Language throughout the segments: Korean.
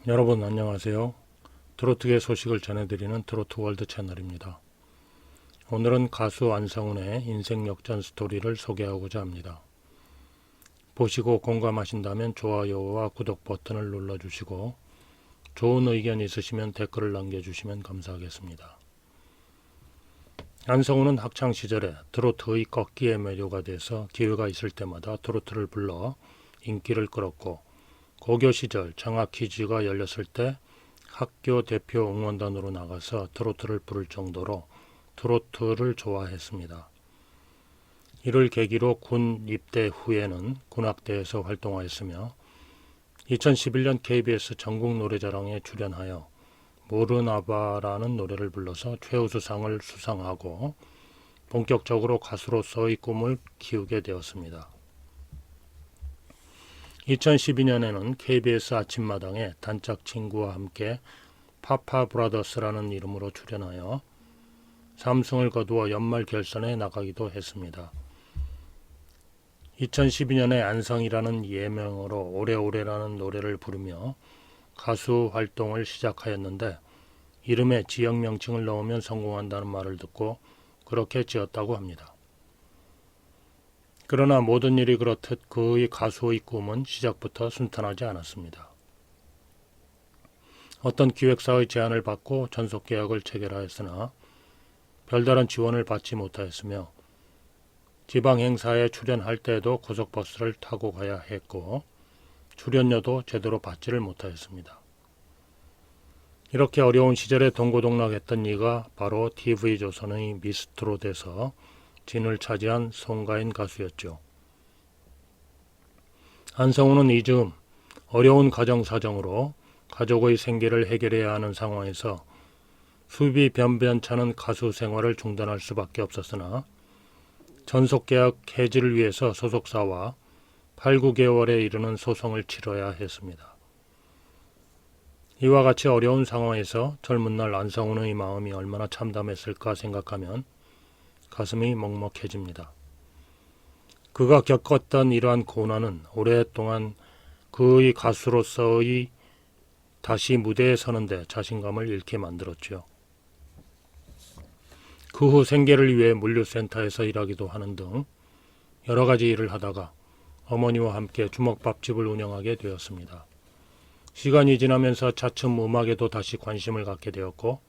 여러분 안녕하세요. 트로트계 소식을 전해드리는 트로트월드 채널입니다. 오늘은 가수 안성훈의 인생 역전 스토리를 소개하고자 합니다. 보시고 공감하신다면 좋아요와 구독 버튼을 눌러주시고 좋은 의견 있으시면 댓글을 남겨주시면 감사하겠습니다. 안성훈은 학창시절에 트로트의 꺾기에 매료가 돼서 기회가 있을 때마다 트로트를 불러 인기를 끌었고 고교 시절 장학퀴즈가 열렸을 때 학교 대표 응원단으로 나가서 트로트를 부를 정도로 트로트를 좋아했습니다. 이를 계기로 군 입대 후에는 군악대에서 활동하였으며 2011년 KBS 전국 노래자랑에 출연하여 모르나바라는 노래를 불러서 최우수상을 수상하고 본격적으로 가수로서의 꿈을 키우게 되었습니다. 2012년에는 KBS 아침마당에 단짝 친구와 함께 파파브라더스라는 이름으로 출연하여 3승을 거두어 연말 결선에 나가기도 했습니다. 2012년에 안성이라는 예명으로 오래오래라는 노래를 부르며 가수 활동을 시작하였는데 이름에 지역 명칭을 넣으면 성공한다는 말을 듣고 그렇게 지었다고 합니다. 그러나 모든 일이 그렇듯 그의 가수의 꿈은 시작부터 순탄하지 않았습니다. 어떤 기획사의 제안을 받고 전속계약을 체결하였으나 별다른 지원을 받지 못하였으며 지방 행사에 출연할 때에도 고속버스를 타고 가야 했고 출연료도 제대로 받지를 못하였습니다. 이렇게 어려운 시절에 동고동락했던 이가 바로 TV조선의 미스트롯에서 진을 차지한 송가인 가수였죠. 안성훈은 이 즈음 어려운 가정사정으로 가족의 생계를 해결해야 하는 상황에서 수입이 변변찮은 가수 생활을 중단할 수밖에 없었으나 전속계약 해지를 위해서 소속사와 8, 9개월에 이르는 소송을 치러야 했습니다. 이와 같이 어려운 상황에서 젊은 날 안성훈의 마음이 얼마나 참담했을까 생각하면 가슴이 먹먹해집니다. 그가 겪었던 이러한 고난은 오랫동안 그의 가수로서의 다시 무대에 서는데 자신감을 잃게 만들었죠. 그 후 생계를 위해 물류센터에서 일하기도 하는 등 여러 가지 일을 하다가 어머니와 함께 주먹밥집을 운영하게 되었습니다. 시간이 지나면서 차츰 음악에도 다시 관심을 갖게 되었고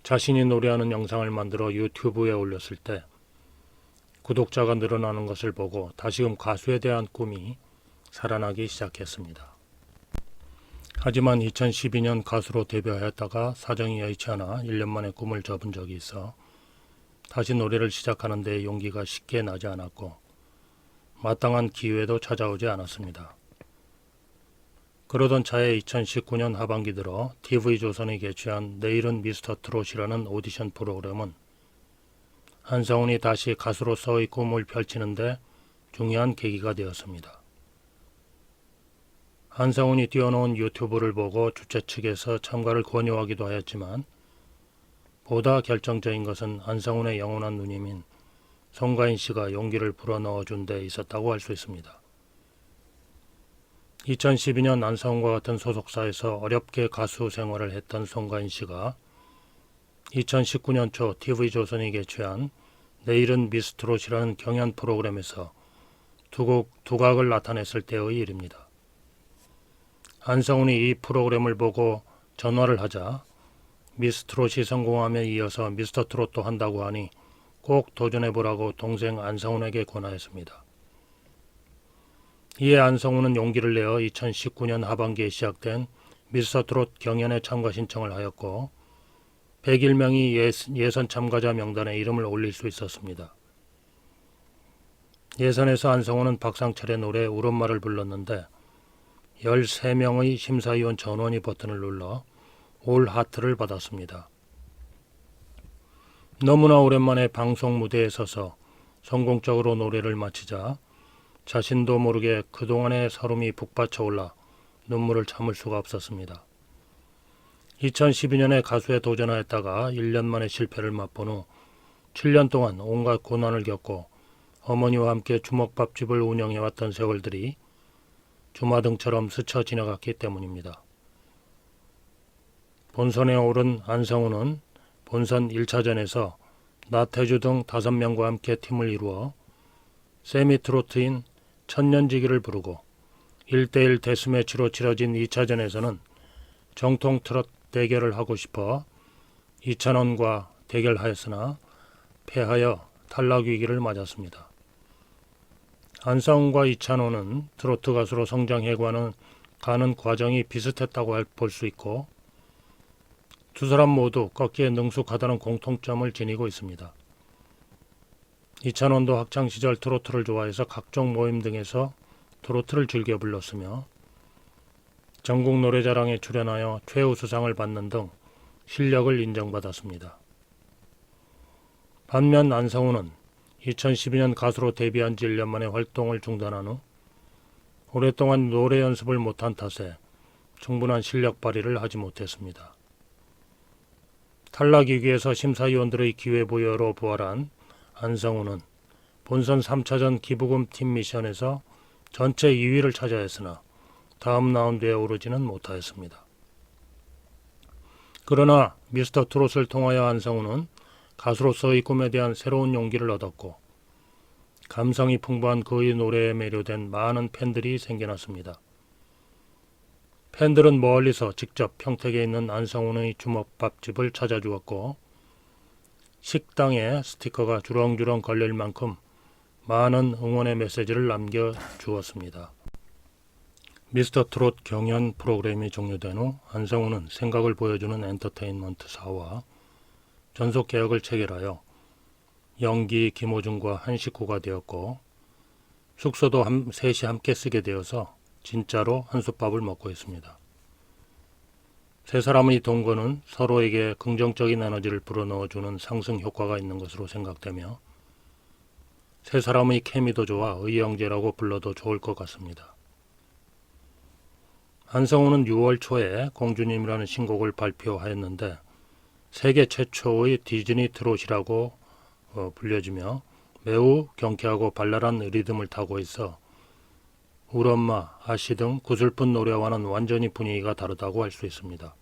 자신이 노래하는 영상을 만들어 유튜브에 올렸을 때 구독자가 늘어나는 것을 보고 다시금 가수에 대한 꿈이 살아나기 시작했습니다. 하지만 2012년 가수로 데뷔하였다가 사정이 여의치 않아 1년 만에 꿈을 접은 적이 있어 다시 노래를 시작하는 데 용기가 쉽게 나지 않았고 마땅한 기회도 찾아오지 않았습니다. 그러던 차에 2019년 하반기 들어 TV조선이 개최한 내일은 미스터트롯이라는 오디션 프로그램은 안성훈이 다시 가수로서의 꿈을 펼치는데 중요한 계기가 되었습니다. 안성훈이 띄워놓은 유튜브를 보고 주최 측에서 참가를 권유하기도 하였지만 보다 결정적인 것은 안성훈의 영원한 누님인 송가인 씨가 용기를 불어넣어준 데 있었다고 할 수 있습니다. 2012년 안성훈과 같은 소속사에서 어렵게 가수 생활을 했던 송가인 씨가 2019년 초 TV조선이 개최한 내일은 미스트롯이라는 경연 프로그램에서 두각을 나타냈을 때의 일입니다. 안성훈이 이 프로그램을 보고 전화를 하자 미스트롯이 성공하며 이어서 미스터트롯도 한다고 하니 꼭 도전해보라고 동생 안성훈에게 권하였습니다. 이에 안성훈은 용기를 내어 2019년 하반기에 시작된 미스터트롯 경연에 참가 신청을 하였고 101명이 예선 참가자 명단에 이름을 올릴 수 있었습니다. 예선에서 안성훈은 박상철의 노래 울엄마를 불렀는데 13명의 심사위원 전원이 버튼을 눌러 올 하트를 받았습니다. 너무나 오랜만에 방송 무대에 서서 성공적으로 노래를 마치자 자신도 모르게 그동안의 서름이 북받쳐 올라 눈물을 참을 수가 없었습니다. 2012년에 가수에 도전하였다가 1년 만에 실패를 맛본 후 7년 동안 온갖 고난을 겪고 어머니와 함께 주먹밥집을 운영해왔던 세월들이 주마등처럼 스쳐 지나갔기 때문입니다. 본선에 오른 안성우는 본선 1차전에서 나태주 등 5명과 함께 팀을 이루어 세미트로트인 천년지기를 부르고 1대1 데스매치로 치러진 2차전에서는 정통 트롯 대결을 하고 싶어 이찬원과 대결하였으나 패하여 탈락 위기를 맞았습니다. 안성훈과 이찬원은 트로트 가수로 성장해가는 과정이 비슷했다고 볼 수 있고 두 사람 모두 꺾기에 능숙하다는 공통점을 지니고 있습니다. 이찬원도 학창시절 트로트를 좋아해서 각종 모임 등에서 트로트를 즐겨 불렀으며 전국 노래자랑에 출연하여 최우수상을 받는 등 실력을 인정받았습니다. 반면 안성우는 2012년 가수로 데뷔한 지 1년 만에 활동을 중단한 후 오랫동안 노래 연습을 못한 탓에 충분한 실력 발휘를 하지 못했습니다. 탈락 위기에서 심사위원들의 기회부여로 부활한 안성우는 본선 3차전 기부금 팀 미션에서 전체 2위를 차지했으나 다음 라운드에 오르지는 못하였습니다. 그러나 미스터 트롯을 통하여 안성우는 가수로서의 꿈에 대한 새로운 용기를 얻었고 감성이 풍부한 그의 노래에 매료된 많은 팬들이 생겨났습니다. 팬들은 멀리서 직접 평택에 있는 안성훈의 주먹밥집을 찾아주었고 식당에 스티커가 주렁주렁 걸릴 만큼 많은 응원의 메시지를 남겨주었습니다. 미스터 트롯 경연 프로그램이 종료된 후 안성훈은 생각을 보여주는 엔터테인먼트사와 전속 계약을 체결하여 연기 김호중과 한 식구가 되었고 숙소도 셋이 함께 쓰게 되어서 진짜로 한솥밥을 먹고 있습니다. 세 사람의 동거는 서로에게 긍정적인 에너지를 불어넣어주는 상승 효과가 있는 것으로 생각되며 세 사람의 케미도 좋아 의형제라고 불러도 좋을 것 같습니다. 안성우는 6월 초에 공주님이라는 신곡을 발표하였는데 세계 최초의 디즈니 트롯이라고 불려지며 매우 경쾌하고 발랄한 리듬을 타고 있어 울엄마, 아씨 등 구슬픈 노래와는 완전히 분위기가 다르다고 할 수 있습니다.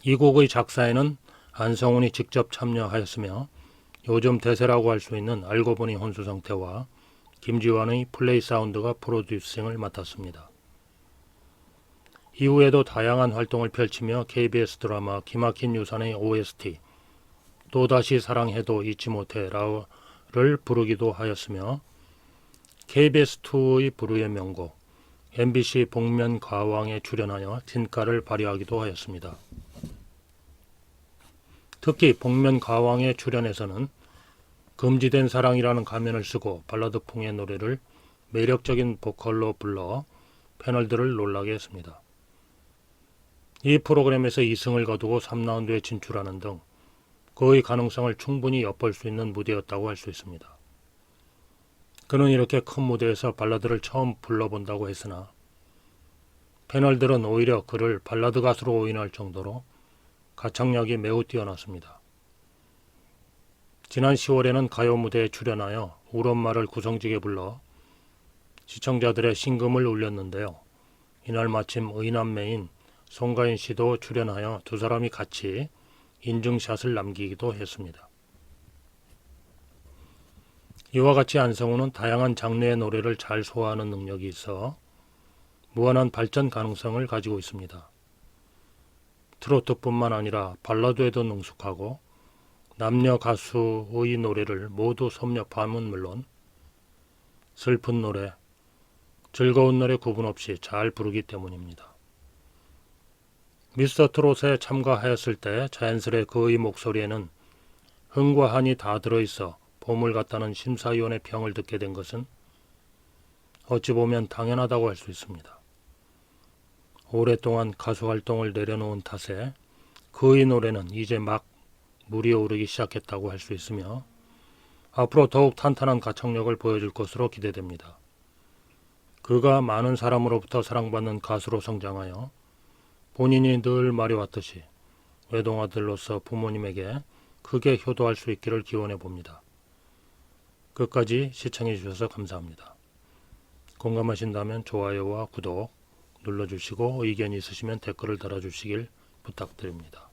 이 곡의 작사에는 안성훈이 직접 참여하였으며 요즘 대세라고 할 수 있는 알고 보니 혼수상태와 김지환의 플레이 사운드가 프로듀싱을 맡았습니다. 이후에도 다양한 활동을 펼치며 KBS 드라마 기막힌 유산의 OST 또다시 사랑해도 잊지 못해를 부르기도 하였으며 KBS2의 부르의 명곡 MBC 복면가왕에 출연하여 진가를 발휘하기도 하였습니다. 특히 복면가왕에 출연해서는 금지된 사랑이라는 가면을 쓰고 발라드풍의 노래를 매력적인 보컬로 불러 패널들을 놀라게 했습니다. 이 프로그램에서 2승을 거두고 3라운드에 진출하는 등 그의 가능성을 충분히 엿볼 수 있는 무대였다고 할 수 있습니다. 그는 이렇게 큰 무대에서 발라드를 처음 불러본다고 했으나 패널들은 오히려 그를 발라드 가수로 오인할 정도로 가창력이 매우 뛰어났습니다. 지난 10월에는 가요 무대에 출연하여 울엄마를 구성지게 불러 시청자들의 심금을 울렸는데요. 이날 마침 의남매인 송가인 씨도 출연하여 두 사람이 같이 인증샷을 남기기도 했습니다. 이와 같이 안성우는 다양한 장르의 노래를 잘 소화하는 능력이 있어 무한한 발전 가능성을 가지고 있습니다. 트로트뿐만 아니라 발라드에도 능숙하고 남녀 가수의 노래를 모두 섭렵함은 물론 슬픈 노래, 즐거운 노래 구분 없이 잘 부르기 때문입니다. 미스터 트롯에 참가하였을 때 자연스레 그의 목소리에는 흥과 한이 다 들어있어 보물 같다는 심사위원의 평을 듣게 된 것은 어찌 보면 당연하다고 할 수 있습니다. 오랫동안 가수 활동을 내려놓은 탓에 그의 노래는 이제 막 물이 오르기 시작했다고 할 수 있으며 앞으로 더욱 탄탄한 가창력을 보여줄 것으로 기대됩니다. 그가 많은 사람으로부터 사랑받는 가수로 성장하여 본인이 늘 말해왔듯이 외동아들로서 부모님에게 크게 효도할 수 있기를 기원해 봅니다. 끝까지 시청해 주셔서 감사합니다. 공감하신다면 좋아요와 구독 눌러주시고 의견 있으시면 댓글을 달아주시길 부탁드립니다.